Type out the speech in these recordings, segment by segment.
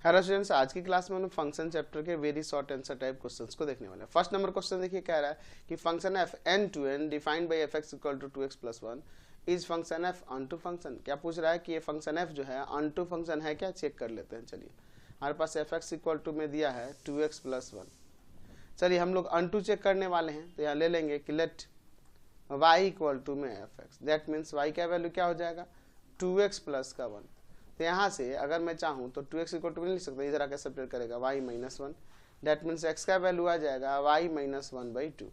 Hello students, आज की class में हम फंक्शन चैप्टर के very short answer type questions को देखने वाले हैं। फर्स्ट नंबर क्वेश्चन देखिए, कह रहा है कि function f N to N defined by f x equal to 2x + 1 is function f onto function. क्या पूछ रहा है कि ये फंक्शन एफ जो है ऑनटू फंक्शन है क्या, चेक कर लेते हैं। चलिए, हमारे पास एफ एक्स इक्वल टू में दिया है 2x + 1। चलिए हम लोग ऑनटू चेक करने वाले हैं, तो यहाँ ले लेंगे कि लेट y इक्वल टू में f x, that means y का वैल्यू क्या हो जाएगा 2x + 1। तो यहाँ से अगर मैं चाहूँ तो 2x इक्वल टू नहीं लिख सकता, इधर आकर सब्ट्रैक्ट करेगा y - 1, डेट मीन्स x का वैल्यू आ जाएगा y - 1/2।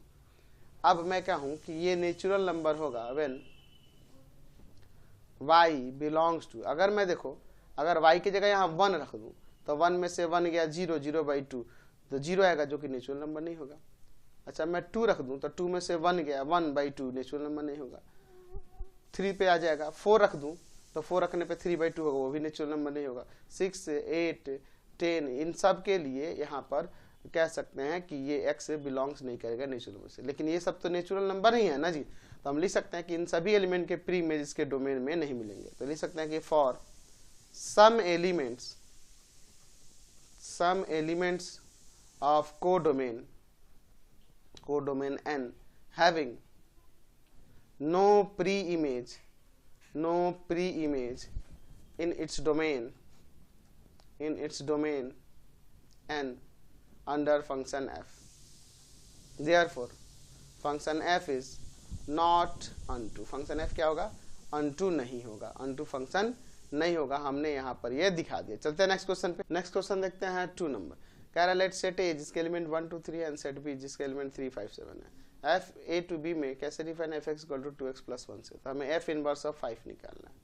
अब मैं कहूँ कि ये नेचुरल नंबर होगा व्हेन y बिलोंग्स टू, अगर मैं देखो अगर y की जगह यहाँ 1 रख दूँ तो 1 में से 1 गया 0, 0/2 तो 0 आएगा, जो कि नेचुरल नंबर नहीं होगा। अच्छा, मैं 2 रख दूँ तो 2 में से 1 गया 1/2, नेचुरल नंबर नहीं होगा। 3 पे आ जाएगा, 4 रख दूँ तो 4 रखने पे 3/2 होगा, वो भी नेचुरल नंबर नहीं होगा। 6, 8, 10 इन सब के लिए यहाँ पर कह सकते हैं कि ये x बिलोंग्स नहीं करेगा नेचुरल नंबर से, लेकिन ये सब तो नेचुरल नंबर ही है ना जी। तो हम लिख सकते हैं कि इन सभी एलिमेंट के प्री इमेज के डोमेन में नहीं मिलेंगे। तो लिख सकते हैं कि for some elements of codomain n having no pre-image in its domain n under function f, therefore function f is not onto। function f क्या होगा, onto नहीं होगा, onto function नहीं होगा। हमने यहाँ पर ये दिखा दिया। चलते हैं नेक्स्ट क्वेश्चन पे। नेक्स्ट क्वेश्चन देखते हैं 2 नंबर। कह रहा है लेट सेट ए जिसके एलिमेंट 1, 2, 3 एंड सेट बी जिसके एलिमेंट 3, 5, 7 है। एफ ए टू बी में कैसे define f x equal to 2x + 1 से, तो हमें एफ इनवर्स ऑफ 5 निकालना है।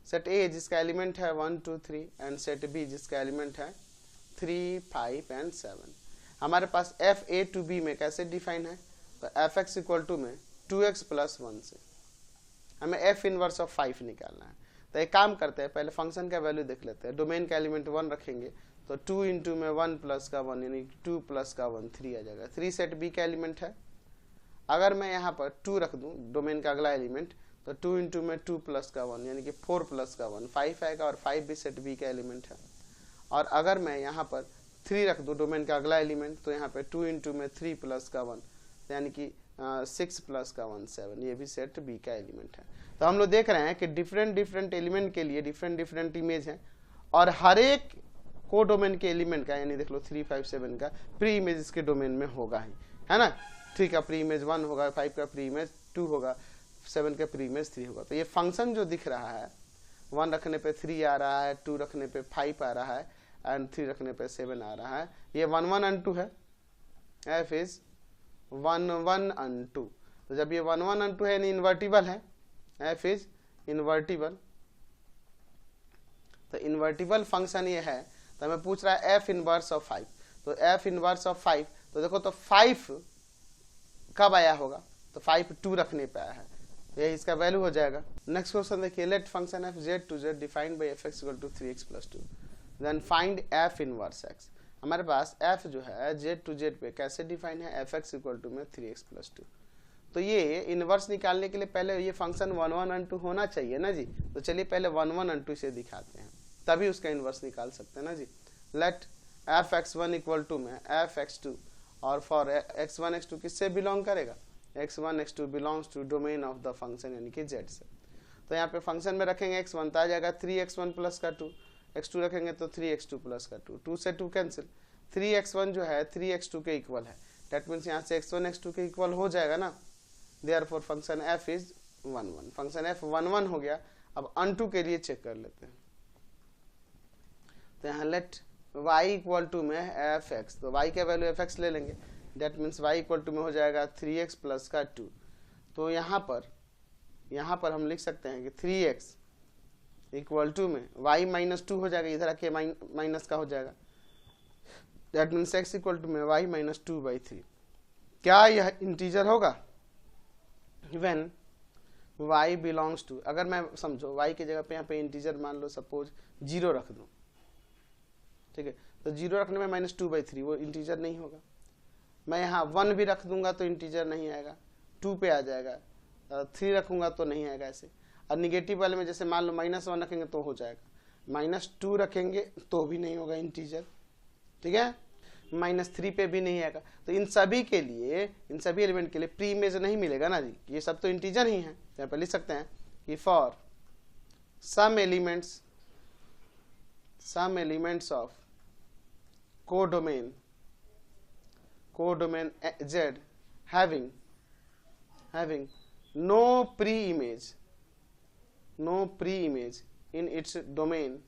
सेट ए जिसका एलिमेंट है 1, 2, 3 एंड सेट बी जिसका एलिमेंट है 3, 5 एंड 7। हमारे पास एफ ए टू बी में कैसे डिफाइन है, तो एफ एक्स इक्वल टू में 2x + 1 से हमें एफ इनवर्स ऑफ 5 निकालना है। तो एक काम करते हैं, पहले फंक्शन का वैल्यू देख लेते हैं। डोमेन का एलिमेंट 1 रखेंगे तो 2 इंटू में 1 प्लस का 1 यानी 2 प्लस का 1 3 आ जाएगा। 3 सेट बी का एलिमेंट है। अगर मैं यहाँ पर 2 रख दूँ डोमेन का अगला एलिमेंट, तो 2 इंटू में 2 प्लस का 1 यानी कि 4 प्लस का 1 5 आएगा, और 5 भी सेट बी का एलिमेंट है। और अगर मैं यहाँ पर 3 रख दूँ डोमेन का अगला एलिमेंट, तो यहाँ पर 2 इंटू में 3 प्लस का 1 यानी कि 6 प्लस का 1 7, ये भी सेट बी का एलिमेंट है। तो हम लोग देख रहे हैं कि डिफरेंट एलिमेंट के लिए डिफरेंट इमेज है, और हर एक को डोमेन के एलिमेंट का यानी देख लो 3, 5, 7 का प्री इमेज इसके डोमेन में होगा ही, है ना। 3 का प्री इमेज 1 होगा, 5 का प्री इमेज 2 होगा, 7 का प्री इमेज 3 होगा। तो ये फंक्शन जो दिख रहा है 1 रखने पे 3 आ रहा है, 2 रखने पे 5 आ रहा है एंड 3 रखने पे 7 आ रहा है, ये 1, 1 and 2 है। F is 1, 1 and 2। तो जब ये 1, 1 and 2 है यानी इन्वर्टिबल है, एफ इज इन्वर्टिबल। तो इन्वर्टिबल फंक्शन ये है। तो हमें पूछ रहा है एफ इनवर्स ऑफ 5, तो एफ इनवर्स ऑफ 5, तो देखो तो 5 कब आया होगा, तो 5 2 रखने पे आया है, तो यही इसका वैल्यू हो जाएगा। नेक्स्ट क्वेश्चन देखिए, let function f Z to Z defined by f x equal to 3x + 2 then find f inverse x. हमारे पास एफ जो है जेड टू जेड पे कैसे डिफाइन है, एफ एक्स इक्वल टू में 3x + 2। तो ये इनवर्स निकालने के लिए पहले ये फंक्शन 1, 1 and 2 होना चाहिए ना जी। तो चलिए पहले 1, 1 and 2 से दिखाते हैं, तभी उसका इनवर्स निकाल सकते हैं ना जी। Let F x1 equal to में एफ x2, और फॉर x1 x2 किससे बिलोंग करेगा, x1 x2 belongs to domain of the function यानी कि z से। तो यहाँ पे फंक्शन में रखेंगे x1 तो आ जाएगा 3x1 प्लस का 2, x2 रखेंगे तो 3x2 प्लस का 2, 2 से 2 कैंसिल, 3x1 जो है 3x2 के इक्वल है, डेट मीन्स यहाँ से x1 x2 के इक्वल हो जाएगा ना। Therefore function f is 1, 1। Function f 1, 1 हो गया। अब अनटू के लिए चेक कर लेते हैं। तो यहाँ लेट y इक्वल टू में एफ एक्स, तो y का वैल्यू एफ एक्स ले लेंगे, that means y equal to में हो जाएगा 3x प्लस का 2। तो यहाँ पर हम लिख सकते हैं कि 3x इक्वल टू में y - 2 हो जाएगा, इधर आके माइनस का हो जाएगा, that means x equal to में y - 2/3। क्या यह इंटीजर होगा when y बिलोंग्स टू, अगर मैं समझो y की जगह पे यहाँ पे इंटीजर मान लो सपोज 0 रख दूं, ठीक है, तो 0 रखने में -2/3 वो इंटीजर नहीं होगा। मैं यहाँ 1 भी रख दूंगा तो इंटीजर नहीं आएगा, 2 पे आ जाएगा, 3 रखूंगा तो नहीं आएगा ऐसे। और निगेटिव वाले में जैसे मान लो -1 रखेंगे तो हो जाएगा, -2 रखेंगे तो भी नहीं होगा इंटीजर, ठीक है, -3 पे भी नहीं आएगा। तो इन सभी के लिए, इन सभी एलिमेंट के लिए प्री इमेज नहीं मिलेगा ना जी, ये सब तो इंटीजर ही है। यहाँ पर लिख सकते हैं कि for some elements of codomain Z having no pre-image in its domain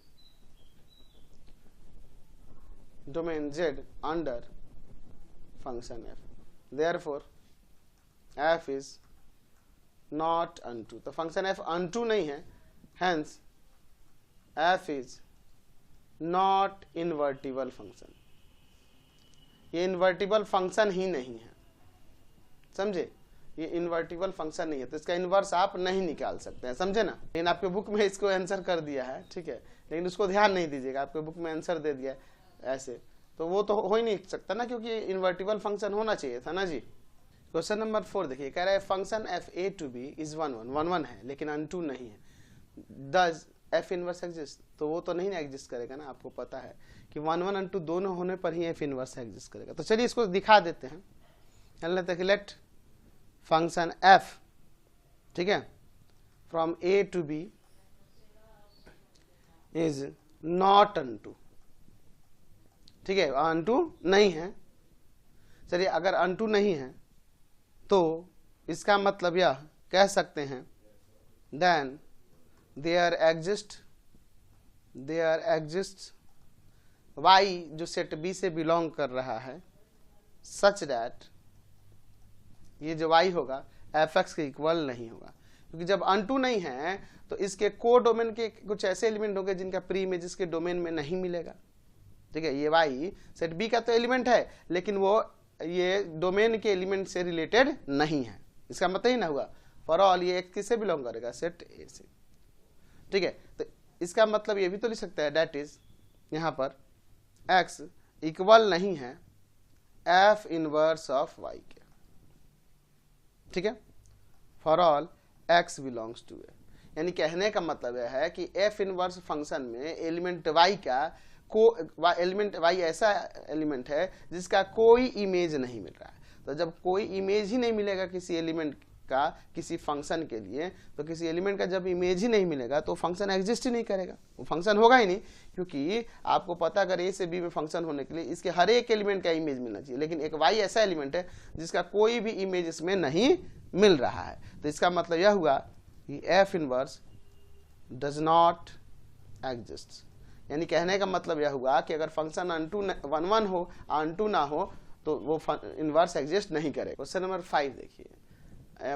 Z under function f, therefore f is not unto। तो फंक्शन f unto नहीं है, hence f is not invertible function, ये इन्वर्टिबल फंक्शन ही नहीं है, समझे, ये invertible function नहीं है, तो इसका इन्वर्स आप नहीं निकाल सकते हैं, समझे ना। लेकिन आपके बुक में इसको आंसर कर दिया है, ठीक है, लेकिन उसको ध्यान नहीं दीजिएगा, आपके बुक में आंसर दे दिया है ऐसे, तो वो तो हो ही नहीं सकता ना, क्योंकि इन्वर्टिबल फंक्शन होना चाहिए था ना जी। क्वेश्चन नंबर 4 देखिए, कह रहा है function f A to B is 1 1 है लेकिन अनटू नहीं है, डज एफ इनवर्स एग्जिस्ट, तो वो तो नहीं ना एग्जिस्ट करेगा ना, आपको पता है कि 1 1 अनटू दोनों होने पर ही एफ इनवर्स एग्जिस्ट करेगा। तो चलिए इसको दिखा देते हैं, लेट फंक्शन एफ, ठीक है, from A to B is not onto, ठीक है, अनटू नहीं है। चलिए अगर अनटू नहीं है तो इसका मतलब यह कह सकते हैं देन देयर एग्जिस्ट y जो सेट B से बिलोंग कर रहा है सच दैट ये जो y होगा fx के इक्वल नहीं होगा, क्योंकि जब अनटू नहीं है तो इसके को डोमेन के कुछ ऐसे एलिमेंट होंगे जिनका प्री इमेज इसके डोमेन में नहीं मिलेगा, ठीक है। ये y सेट B का तो एलिमेंट है लेकिन वो ये डोमेन के एलिमेंट से रिलेटेड नहीं है, इसका मतलब ही ना हुआ फॉर ऑल ये किससे बिलोंग करेगा, सेट A से, ठीक है। तो इसका मतलब ये भी तो लिख सकता है दैट इज यहाँ पर x इक्वल नहीं है f इनवर्स ऑफ y के, ठीक है, for all x belongs to A। यानी कहने का मतलब यह है कि f इनवर्स फंक्शन में एलिमेंट y का एलिमेंट y ऐसा एलिमेंट है जिसका कोई इमेज नहीं मिल रहा है। तो जब कोई इमेज ही नहीं मिलेगा किसी एलिमेंट का किसी फंक्शन के लिए, तो किसी एलिमेंट का जब इमेज ही नहीं मिलेगा तो फंक्शन एग्जिस्ट ही नहीं करेगा, वो फंक्शन होगा ही नहीं, क्योंकि आपको पता अगर ए से बी में फंक्शन होने के लिए इसके हर एक एलिमेंट का इमेज मिलना चाहिए, लेकिन एक y ऐसा एलिमेंट है जिसका कोई भी इमेज इसमें नहीं मिल रहा है। तो इसका मतलब यह हुआ कि f inverse does not exist, यानी कहने का मतलब यह हुआ कि अगर फंक्शन अनटू 1 1 हो अनटू ना हो तो वो इनवर्स एग्जिस्ट नहीं करेगा। क्वेश्चन नंबर 5 देखिए,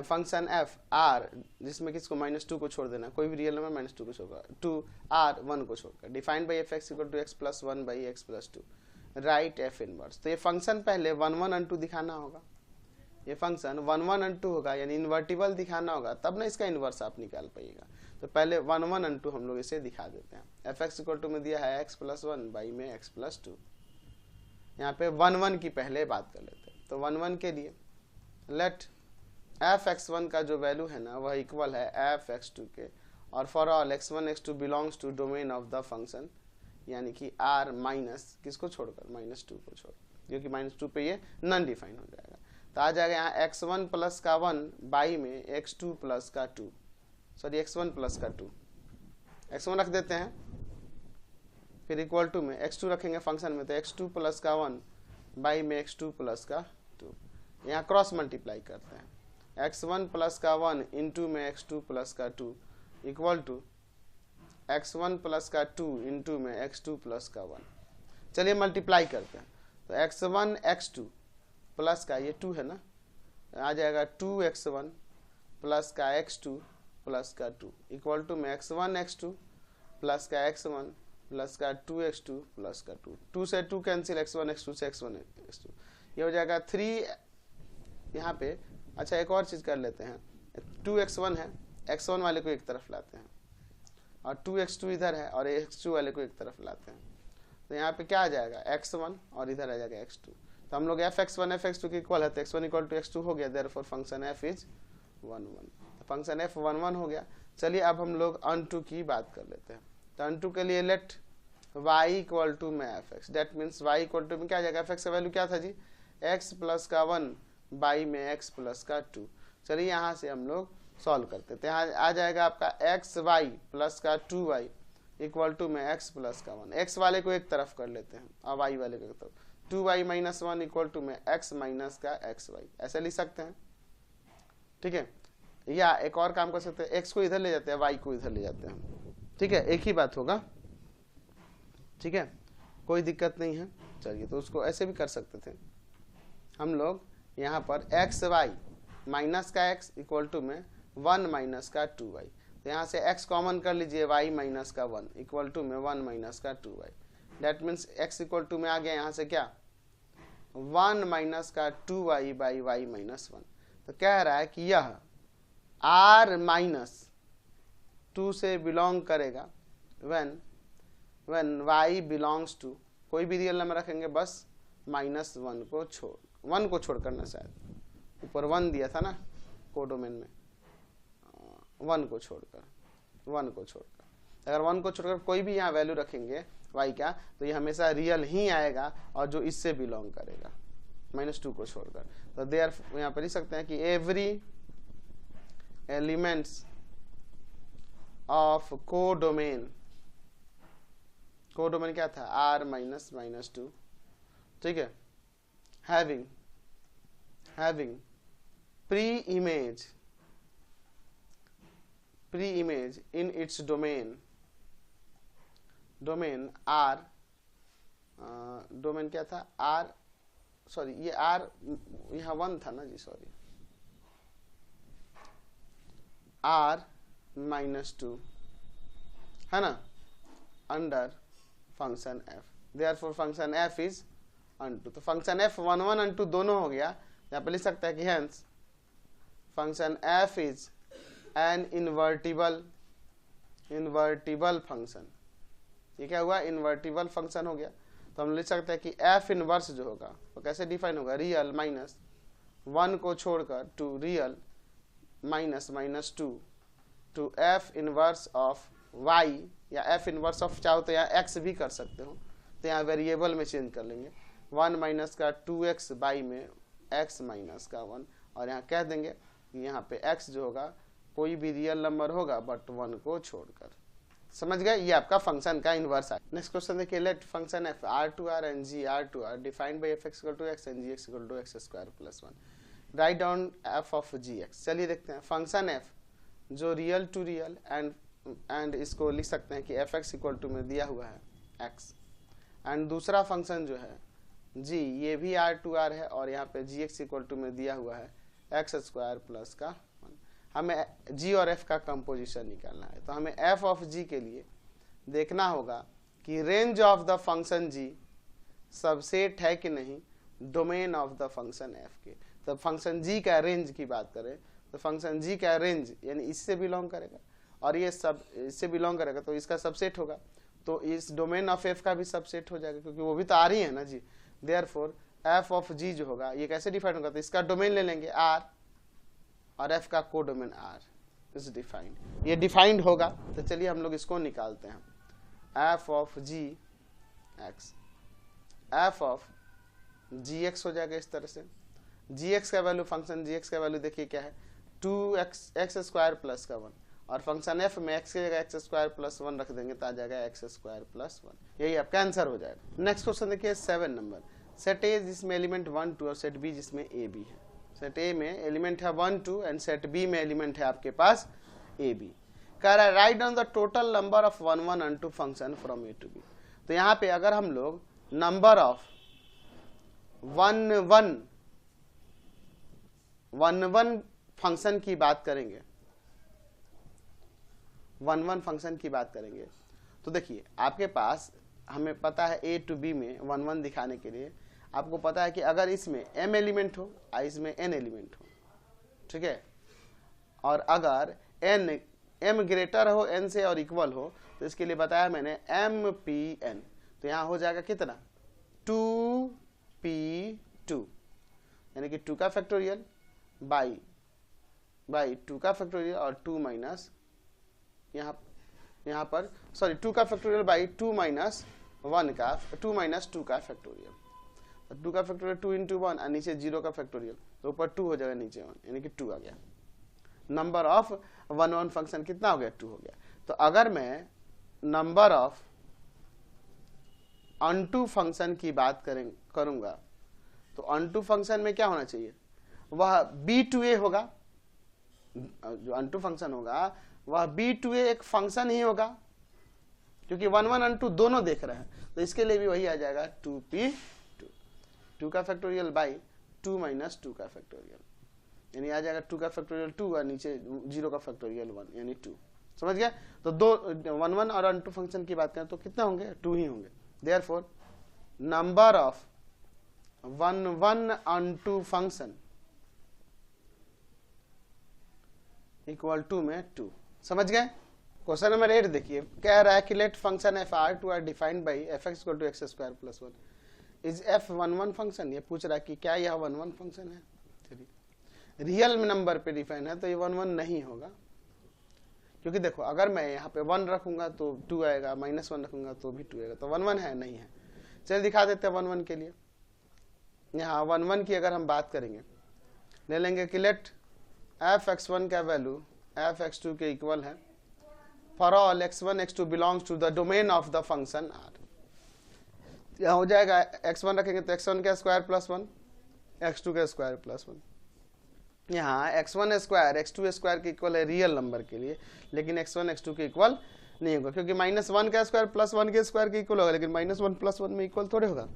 फंक्शन एफ आर जिसमें किसको -2 को छोड़ देना, कोई भी रियल नंबर -2 को छोड़कर 2 r 1 को छोड़कर, defined by f(x) = x + 1 / x + 2, right f inverse. तो ये फंक्शन पहले 1 1 अनटू दिखाना होगा, ये फंक्शन 1 1 अनटू होगा यानी इन्वर्टिबल दिखाना होगा, तब ना इसका इनवर्स आप निकाल पाइएगा। तो पहले 1 1 अनटू हम लोग इसे दिखा देते हैं। f(x) = में दिया है x + 1 / में x + 2, यहाँ पे 1 1 की पहले बात कर लेते हैं। तो 1 1 के लिए लेट f(x1) का जो वैल्यू है ना वह इक्वल है f(x2) के, और for all x1 x2 belongs to domain of the function, यानी कि r माइनस किसको छोड़कर -2 को छोड़, क्योंकि -2 पे ये नॉन डिफाइन हो जाएगा। तो आ जाएगा यहाँ x1 + का 1 बाई में x2 + का 2, सॉरी x1 + का 2, x1 रख देते हैं, फिर इक्वल टू में x2 रखेंगे फंक्शन में, तो x2 + का 1 बाई में x2 + का 2, यहाँ क्रॉस मल्टीप्लाई करते हैं, x1 + का 1 इंटू में x2 + का 2 इक्वल टू x1 + का 2 इंटू में x2 + का 1। चलिए मल्टीप्लाई करते हैं, तो x1 x2 प्लस का ये 2 है ना, आ जाएगा 2x1 प्लस का x2 प्लस का 2 इक्वल टू में x1 x2 प्लस का x1 प्लस का 2x2 प्लस का 2, 2 से 2 कैंसिल, x1 x2 से x1 x2, ये हो जाएगा 3 यहाँ पे। अच्छा एक और चीज़ कर लेते हैं, 2x1 है, x1 वाले को एक तरफ लाते हैं और 2x2 इधर है और x2 वाले को एक तरफ लाते हैं, तो यहाँ पे क्या आ जाएगा x1 और इधर आ जाएगा x2। तो हम लोग f(x1) f(x2) के इक्वल है, तो x1 = x2 हो गया, therefore function f is 1 1, function f 1 1 हो गया। चलिए अब हम लोग अनटू की बात कर लेते हैं। तो अनटू के लिए लेट y इक्वल टू में f x, that means y equal to में क्या आ जाएगा, एफ एक्स का वैल्यू क्या था जी, x प्लस का 1 बाई में x प्लस का 2। चलिए यहाँ से हम लोग सॉल्व करते थे, यहाँ आ जाएगा आपका एक्स वाई प्लस का 2y इक्वल टू में x प्लस का 1। x वाले को एक तरफ कर लेते हैं और y वाले को एक तरफ, 2y माइनस 1 इक्वल टू में x माइनस का xy, ऐसे लिख सकते हैं, ठीक है। या एक और काम कर सकते हैं, x को इधर ले जाते हैं, y को इधर ले जाते हैं, ठीक है, एक ही बात होगा, ठीक है, कोई दिक्कत नहीं है। चलिए तो उसको ऐसे भी कर सकते थे हम लोग, यहाँ पर एक्स वाई माइनस का x इक्वल टू में 1 माइनस का 2y, तो यहाँ से x कॉमन कर लीजिए, y माइनस का 1 इक्वल टू में 1 माइनस का 2y, that means x equal to में आ गया यहाँ से क्या, 1 माइनस का 2y बाई y माइनस 1। तो कह रहा है कि यह r माइनस 2 से बिलोंग करेगा when y बिलोंग्स टू, कोई भी रियल नंबर रखेंगे बस माइनस 1 को छोड़ करना, शायद ऊपर 1 दिया था ना कोडोमेन में, 1 को छोड़कर अगर 1 को छोड़कर कोई भी यहाँ वैल्यू रखेंगे y का, तो ये हमेशा रियल ही आएगा और जो इससे बिलोंग करेगा -2 को छोड़कर। तो देयर यहाँ पर लिख सकते हैं कि एवरी एलिमेंट्स ऑफ कोडोमेन क्या था, r माइनस -2, ठीक है, having pre-image in its domain r, domain क्या था r, सॉरी ये r यहाँ 1 था ना जी, सॉरी, r -2 है ना, under function f, therefore function f is unto. तो फंक्शन f 1 1 अनटू दोनों हो गया, यहाँ पे लिख सकता है कि hence function f is an invertible function. ये क्या हुआ, इन्वर्टिबल फंक्शन हो गया। तो हम लिख सकते हैं कि f इनवर्स जो होगा वो कैसे डिफाइन होगा, रियल माइनस 1 को छोड़कर to real minus -2 to f inverse of y, या f इनवर्स ऑफ चाहो तो यहाँ x भी कर सकते हो, तो यहाँ वेरिएबल में चेंज कर लेंगे, 1 माइनस का 2x बाई में x माइनस का 1, और यहाँ कह देंगे कि यहाँ पे x जो होगा कोई भी रियल नंबर होगा बट 1 को छोड़कर। समझ गए, ये आपका फंक्शन का इनवर्स है। नेक्स्ट क्वेश्चन देखिए, let function f r2r and gr2r defined by f equal to x and gx equal to x square plus 1, write down f of gx। चलिए देखते हैं फंक्शन f जो रियल टू रियल एंड इसको लिख सकते हैं कि एफ एक्स इक्वल टू में दिया हुआ है x, एंड दूसरा फंक्शन जो है g, ये भी r2r है और यहाँ पे gx इक्वल टू में दिया हुआ है x स्क्वायर प्लस का 1। हमें g और f का कंपोजिशन निकालना है, तो हमें f ऑफ g के लिए देखना होगा कि range of the function g subset है कि नहीं domain of the function f के। तो फंक्शन g का रेंज की बात करें तो फंक्शन g का रेंज यानी इससे बिलोंग करेगा और ये सब इससे बिलोंग करेगा, तो इसका सबसेट होगा, तो इस डोमेन ऑफ f का भी सबसेट हो जाएगा क्योंकि वो भी तो आ रही है ना जी। देयरफॉर f ऑफ g जो होगा ये कैसे डिफाइन होगा, तो इसका डोमेन ले लेंगे r और f का को डोमेन r इज डिफाइंड, ये डिफाइंड होगा। तो चलिए हम लोग इसको निकालते हैं, f of g x, f of gx हो जाएगा इस तरह से। gx का वैल्यू, फंक्शन gx का वैल्यू देखिए क्या है, 2x स्क्वायर प्लस का 1, और फंक्शन f में x की जगह x स्क्वायर प्लस 1 रख देंगे तो आ जाएगा x स्क्वायर प्लस 1, यही आपका आंसर हो जाएगा। नेक्स्ट क्वेश्चन देखिए 7 नंबर, सेट ए जिसमें एलिमेंट 1 2 और सेट बी जिसमें ए बी है। सेट ए में एलिमेंट है 1 2 एंड सेट बी में एलिमेंट है आपके पास ए बी। कह रहा है write down the total number of 1 1 onto function from A to B. तो यहाँ पे अगर हम लोग नंबर ऑफ 1 1 फंक्शन की बात करेंगे, 1 1 फंक्शन की बात करेंगे, तो देखिए आपके पास हमें पता है ए टू बी में 1 1 दिखाने के लिए आपको पता है कि अगर इसमें m एलिमेंट हो और इसमें n एलिमेंट हो, ठीक है, और अगर m ग्रेटर हो n से और इक्वल हो तो इसके लिए बताया मैंने m(p(n), तो यहाँ हो जाएगा कितना 2p2 यानी कि 2 का फैक्टोरियल बाई 2 का फैक्टोरियल और 2 माइनस यहाँ यहाँ पर सॉरी 2 का फैक्टोरियल बाई 2 माइनस 1 का 2 माइनस 2 का फैक्टोरियल, तो 2 का फैक्टोरियल 2 इंटू 1 और नीचे 0 का फैक्टोरियल, तो ऊपर 2 हो जाएगा नीचे 1, यानी कि 2 आ गया। नंबर ऑफ 1 1 फंक्शन कितना हो गया? 2 हो गया। तो अगर मैं नंबर ऑफ अनटू फंक्शन की बात करूंगा तो अनटू फंक्शन में क्या होना चाहिए? वह b2a होगा, जो अनटू फंक्शन होगा वह b2a एक फंक्शन ही होगा, क्योंकि 1 1 अनटू दोनों देख रहे हैं, तो इसके लिए भी वही आ जाएगा 2p2, 2 का फैक्टोरियल बाई 2 माइनस 2 का फैक्टोरियल, यानी आ जाएगा 2 का फैक्टोरियल 2 और नीचे 0 का फैक्टोरियल 1, यानी 2। समझ गया? तो 1 1 और अनटू फंक्शन की बात करें तो कितने होंगे? 2 ही होंगे। Therefore number of 1 1 onto function equal to में 2। समझ गए? क्वेश्चन नंबर 8 देखिए, कह रहा है कि let function f R to R defined by f x equal to x square plus 1 is f 1 1 function. ये पूछ रहा है कि क्या यह 1 1 फंक्शन है? चलिए, रियल नंबर पे डिफाइन है तो ये 1 1 नहीं होगा, क्योंकि देखो अगर मैं यहाँ पे 1 रखूंगा तो 2 आएगा, -1 रखूंगा तो भी 2 आएगा, तो 1 1 है नहीं है। चलिए दिखा देते हैं 1 1 के लिए। यहाँ 1 1 की अगर हम बात करेंगे, ले लेंगे कि लेट एफ x1 का वैल्यू एफ x2 के इक्वल है for all x1 x2 belongs to the domain of the function r। यहाँ हो जाएगा x1 रखेंगे तो x1 का स्क्वायर प्लस 1, x2 का स्क्वायर प्लस 1। यहाँ x1 स्क्वायर x2 स्क्वायर के इक्वल है रियल नंबर के लिए, लेकिन x1 x2 के इक्वल नहीं होगा, क्योंकि -1 का स्क्वायर प्लस 1 के स्क्वायर के इक्वल होगा, लेकिन -1 प्लस 1 में इक्वल थोड़े होगा।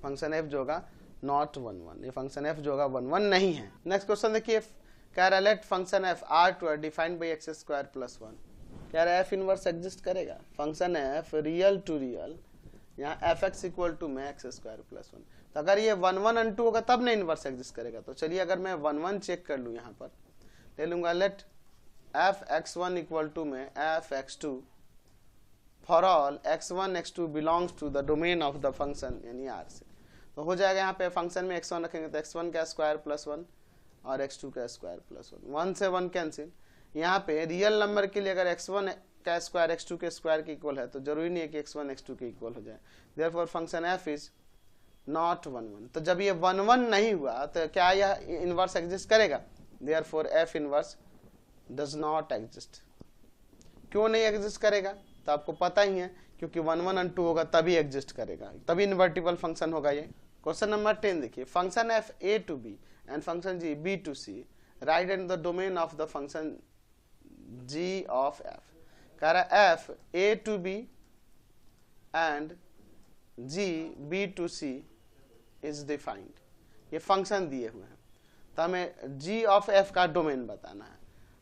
फंक्शन f जो होगा नॉट 1 1, ये फंक्शन f जो होगा 1 1 नहीं है। नेक्स्ट क्वेश्चन देखिए, कह रहा है let function f R to R defined by x square plus 1। कह रहा है f इनवर्स एग्जिस्ट करेगा। Function f real to real, यहाँ एफ एक्स इक्वल टू में एक्स स्क्वायर प्लस 1, तो अगर ये 1 1 अनटू होगा तब नहीं इनवर्स एग्जिस्ट करेगा। तो चलिए अगर मैं 1 1 चेक कर लूँ, यहाँ पर ले लूंगा let F x1 equal to में F x2 for all x1 x2 belongs to the domain of the function, यानी r से। तो हो जाएगा यहाँ पे फंक्शन में x1 रखेंगे तो x1 का स्क्वायर प्लस 1 और x2 का स्क्वायर प्लस 1, 1 से 1 कैंसिल। यहाँ पे रियल नंबर के लिए अगर x1 का स्क्वायर x2 के स्क्वायर के इक्वल है तो जरूरी नहीं है कि x1 x2 के इक्वल हो जाए। Therefore function f is not 1 1। तो जब ये 1 1 नहीं हुआ तो क्या यह इनवर्स एग्जिस्ट करेगा? Therefore f inverse does not exist. क्यों नहीं एग्जिस्ट करेगा? तो आपको पता ही है, क्योंकि 1 1 और 2 होगा तभी एग्जिस्ट करेगा, तभी इन्वर्टिबल फंक्शन होगा ये। क्वेश्चन नंबर 10 देखिए, function f a to b and function g b to c right in the domain of the function g of f। कह रहा है f a to b and g b to c is defined. ये function दिए हुए हैं, तो हमें g of f का डोमेन बताना है।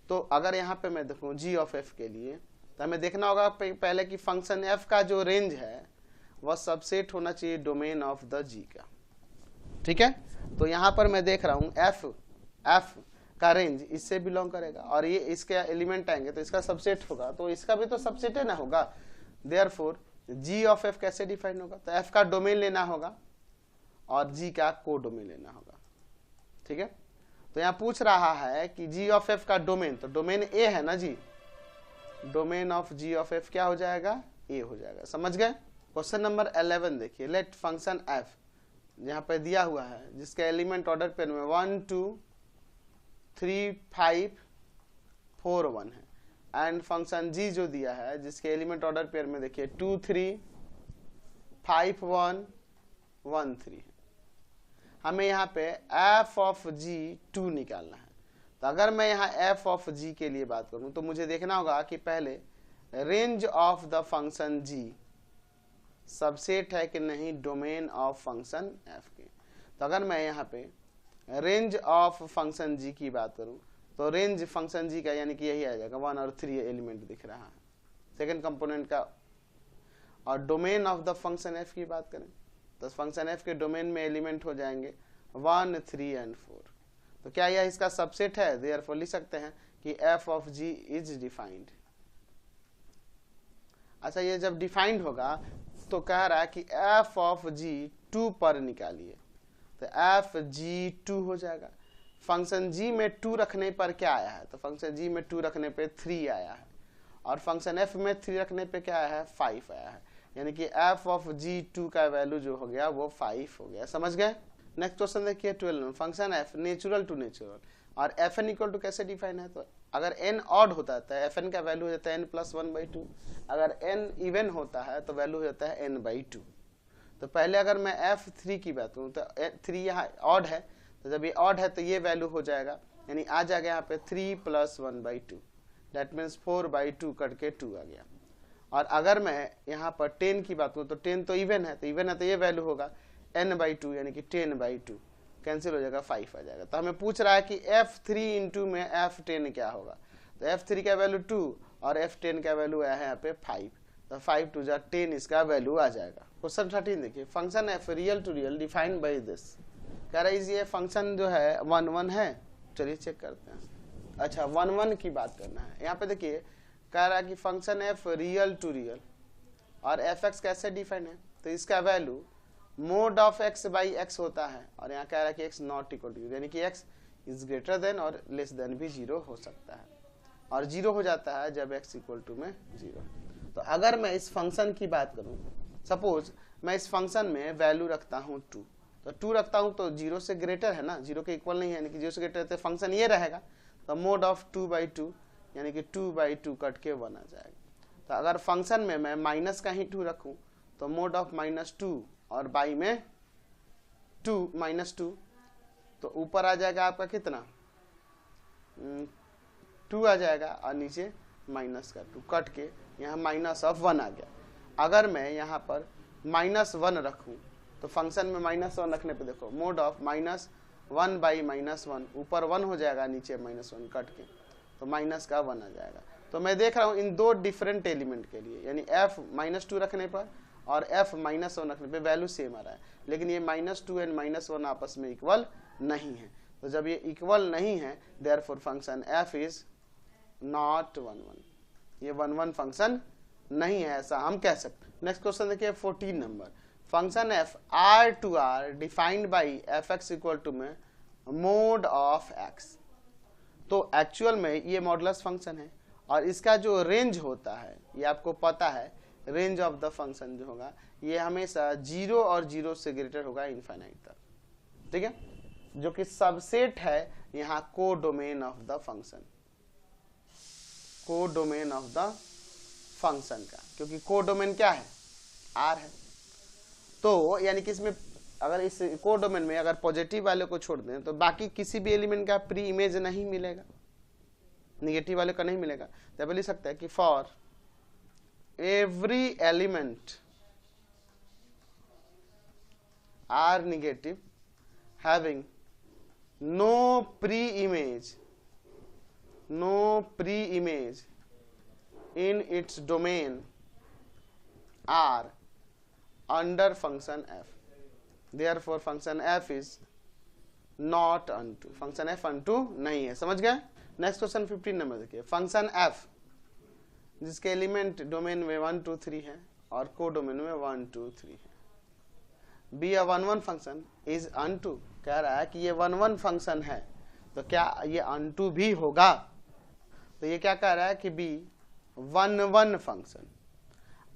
तो अगर यहाँ पे मैं देखूँ g ऑफ f के लिए, तो हमें देखना होगा पहले कि फंक्शन f का जो रेंज है वह सबसेट होना चाहिए डोमेन ऑफ द g का। ठीक है, तो यहाँ पर मैं देख रहा हूँ f का रेंज इससे बिलोंग करेगा और ये इसके एलिमेंट आएंगे तो इसका सबसेट होगा, तो इसका भी तो सबसेट है ना होगा। देयरफॉर g ऑफ f कैसे डिफाइन होगा? तो f का डोमेन लेना होगा और g का को डोमेन लेना होगा। ठीक है, तो यहाँ पूछ रहा है कि g ऑफ f का डोमेन, तो डोमेन a है ना जी, domain of g of f क्या हो जाएगा? a हो जाएगा। समझ गए? क्वेश्चन नंबर 11 देखिए, लेट फंक्शन f यहाँ पे दिया हुआ है जिसके एलिमेंट ऑर्डर पेयर में 1 2 3 5 4 1 है, एंड फंक्शन g जो दिया है जिसके एलिमेंट ऑर्डर पेयर में देखिए 2 3 5 1 1 3 है। हमें यहाँ पे f ऑफ g 2 निकालना है। तो अगर मैं यहाँ f ऑफ g के लिए बात करूं तो मुझे देखना होगा कि पहले range of the function g subset है कि नहीं डोमेन ऑफ फंक्शन f के। तो अगर मैं यहाँ पे रेंज ऑफ फंक्शन g की बात करूं तो रेंज फंक्शन g का यानी कि यही आ जाएगा, 1 और 3 एलिमेंट दिख रहा है सेकंड कंपोनेंट का। और domain of the function f की बात करें तो फंक्शन f के डोमेन में एलिमेंट हो जाएंगे 1 3 एंड 4। तो क्या यह इसका सबसेट है? देयरफॉर लिख सकते हैं कि f of g is defined. अच्छा, ये जब डिफाइंड होगा तो कह रहा है कि f ऑफ g 2 पर निकालिए, तो f g 2 हो जाएगा। फंक्शन g में 2 रखने पर क्या आया है? तो फंक्शन g में 2 रखने पे 3 आया है, और फंक्शन एफ में 3 रखने पे क्या आया है 5 आया है, यानी कि एफ ऑफ g2 का वैल्यू जो हो गया वो 5 हो गया। समझ गए। नेक्स्ट क्वेश्चन देखिए 12 function f natural to natural और एफ एन इक्वल टू कैसे डिफाइन है, तो अगर एन ऑड होता है तो एफ एन का वैल्यू हो जाता है n+1/2, अगर एन इवन होता है तो वैल्यू हो जाता है n/2। तो पहले अगर मैं f3 की बात करूँ तो 3 यहाँ ऑड है, तो जब ये ऑड है तो ये वैल्यू हो जाएगा, यानी आ जाएगा यहाँ पे 3 + 1/2, दैट मीन्स 4/2 कट के 2 आ गया। और अगर मैं यहाँ पर 10 की बात करूँ तो 10 तो इवन है, तो ये वैल्यू होगा n/2 यानी कि 10/2, कैंसिल हो जाएगा 5 आ जाएगा। तो हमें पूछ रहा है कि f3 इंटू में f10 क्या होगा, तो f3 का वैल्यू 2 और f10 का वैल्यू आया है यहाँ पे 5, तो 5 2 जा 10 इसका वैल्यू आ जाएगा। क्वेश्चन 13 देखिए function f real to real defined by this, कह रहा है ये फंक्शन जो है 1 1 है, चलिए चेक करते हैं। अच्छा 1 1 की बात करना है, यहाँ पे देखिए कह रहा है कि function f real to real और एफ एक्स कैसे डिफाइन है, तो इसका वैल्यू मोड ऑफ x बाई एक्स होता है, और यहाँ कह रहा है कि x नॉट इक्वल टू, यानी कि x इज ग्रेटर देन और लेस देन भी 0 हो सकता है, और 0 हो जाता है जब x इक्वल टू में 0। तो अगर मैं इस फंक्शन की बात करूं, सपोज मैं इस फंक्शन में वैल्यू रखता हूं 2, तो 2 रखता हूं तो 0 से ग्रेटर है ना, 0 के इक्वल नहीं है, यानी कि 0 से ग्रेटर है तो फंक्शन ये रहेगा, तो मोड ऑफ 2/2 यानी कि 2/2 कट के 1 आ जाएगा। तो अगर फंक्शन में मैं माइनस का ही 2 रखूं तो मोड ऑफ -2 और बाई में 2 -2, तो ऊपर आ जाएगा आपका कितना 2 आ जाएगा और नीचे माइनस का 2 कट के यहाँ -1 आ गया। अगर मैं यहाँ पर -1 रखूँ तो फंक्शन में -1 रखने पे देखो मोड ऑफ -1 बाई -1, ऊपर 1 हो जाएगा नीचे -1 कट के, तो माइनस का 1 आ जाएगा। तो मैं देख रहा हूँ इन दो डिफरेंट एलिमेंट के लिए, यानी f -2 रखने पर और f -1 रखने पे वैल्यू सेम आ रहा है, लेकिन ये -2 एंड -1 आपस में इक्वल नहीं है। तो जब ये इक्वल नहीं है therefore function f is not 1 1, ये 1 1 फंक्शन नहीं है, ऐसा हम कह सकते हैं। नेक्स्ट क्वेश्चन देखिए 14 number function f r to r defined by f x equal to में मोड ऑफ x। तो एक्चुअल में ये मॉडुलस फंक्शन है और इसका जो रेंज होता है ये आपको पता है, रेंज ऑफ द फंक्शन जो होगा ये हमेशा 0 और 0 से ग्रेटर होगा इनफाइनाइट तक, ठीक है, जो कि सबसेट है यहाँ codomain of the function, codomain of the function का, क्योंकि कोडोमेन क्या है R है। तो यानी कि इसमें अगर इस कोडोमेन में अगर पॉजिटिव वाले को छोड़ दें तो बाकी किसी भी एलिमेंट का प्री इमेज नहीं मिलेगा, निगेटिव वाले का नहीं मिलेगा। तो लिख सकते हैं कि for every element are negative having no pre image in its domain R under function f, therefore function f is not unto, function f unto नहीं है। समझ गए। नेक्स्ट क्वेश्चन 15 नंबर देखिए फंक्शन f जिसके एलिमेंट डोमेन में 1 2 3 है और को डोमेन में 1 2 3 है, be a 1 1 function is unto, कह रहा है कि ये 1 1 फंक्शन है तो क्या ये अनटू भी होगा, तो ये क्या कह रहा है कि बी 1 1 फंक्शन।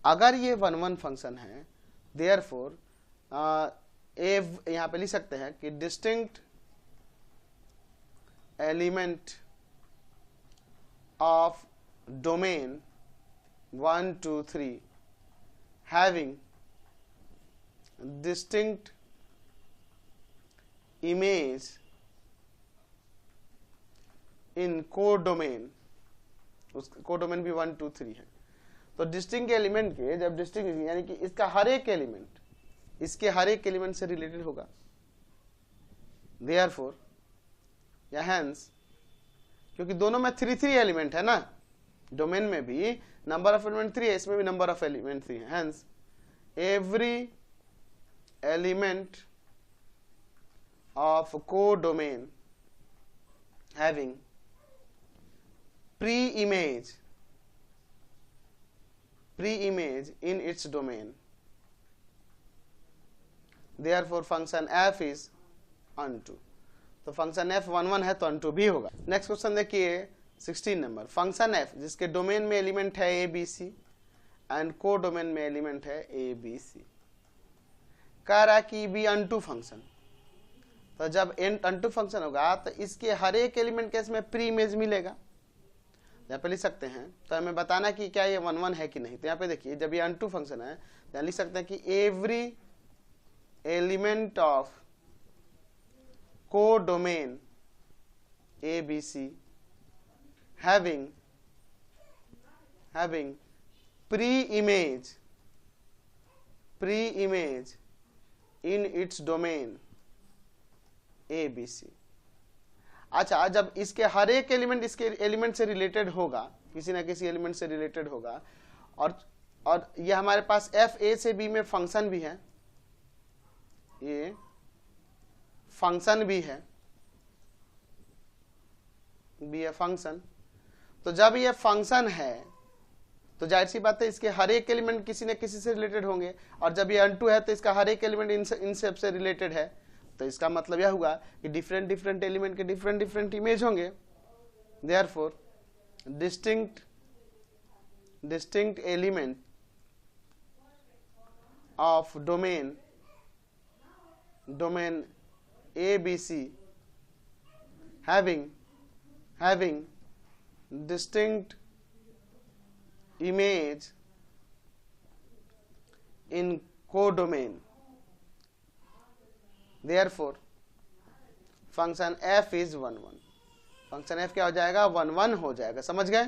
अगर ये 1 1 फंक्शन है देयरफॉर यहां पे लिख सकते हैं कि distinct element of domain 1 2 3 having distinct image in codomain, उस कोडोमेन भी 1 2 3 है। तो डिस्टिंक्ट एलिमेंट के जब डिस्टिंक्ट यानी कि इसका हर एक एलिमेंट इसके हर एक एलिमेंट से रिलेटेड होगा, देयरफॉर या हेंस, क्योंकि दोनों में 3 3 एलिमेंट है ना, डोमेन में भी नंबर ऑफ एलिमेंट 3 है, इसमें भी नंबर ऑफ एलिमेंट 3 है, hence every element of codomain having pre-image in its domain, therefore function f is unto। तो फंक्शन f 1 1 है तो unto भी होगा। नेक्स्ट क्वेश्चन देखिए 16 नंबर, फंक्शन एफ जिसके डोमेन में एलिमेंट है ए बी सी एंड को डोमेन में एलिमेंट है ए बी सी, कह रहा कि बी अनटू फंक्शन। तो जब अनटू फंक्शन होगा तो इसके हर एक एलिमेंट के इसमें प्री इमेज मिलेगा, यहाँ पे लिख सकते हैं। तो हमें बताना कि क्या ये 1 1 है कि नहीं। तो यहाँ पे देखिए जब ये अनटू फंक्शन है तो यहाँ लिख सकते हैं कि एवरी एलिमेंट ऑफ को domain A B C having pre-image in its domain A B C। अच्छा, जब इसके हर एक एलिमेंट इसके एलिमेंट से रिलेटेड होगा, किसी ना किसी एलिमेंट से रिलेटेड होगा, और ये हमारे पास एफ ए से बी में फंक्शन भी है, ये फंक्शन भी है, बी है फंक्शन। तो जब ये फंक्शन है तो जाहिर सी बात है इसके हर एक एलिमेंट किसी न किसी से रिलेटेड होंगे, और जब ये अनटू है तो इसका हर एक एलिमेंट इन सब से रिलेटेड है। तो इसका मतलब यह हुआ कि डिफरेंट एलिमेंट के डिफरेंट इमेज होंगे। Therefore distinct element of domain A B C having distinct image in codomain, therefore function f is 1 1। Function f क्या हो जाएगा? 1 1 हो जाएगा। समझ गए?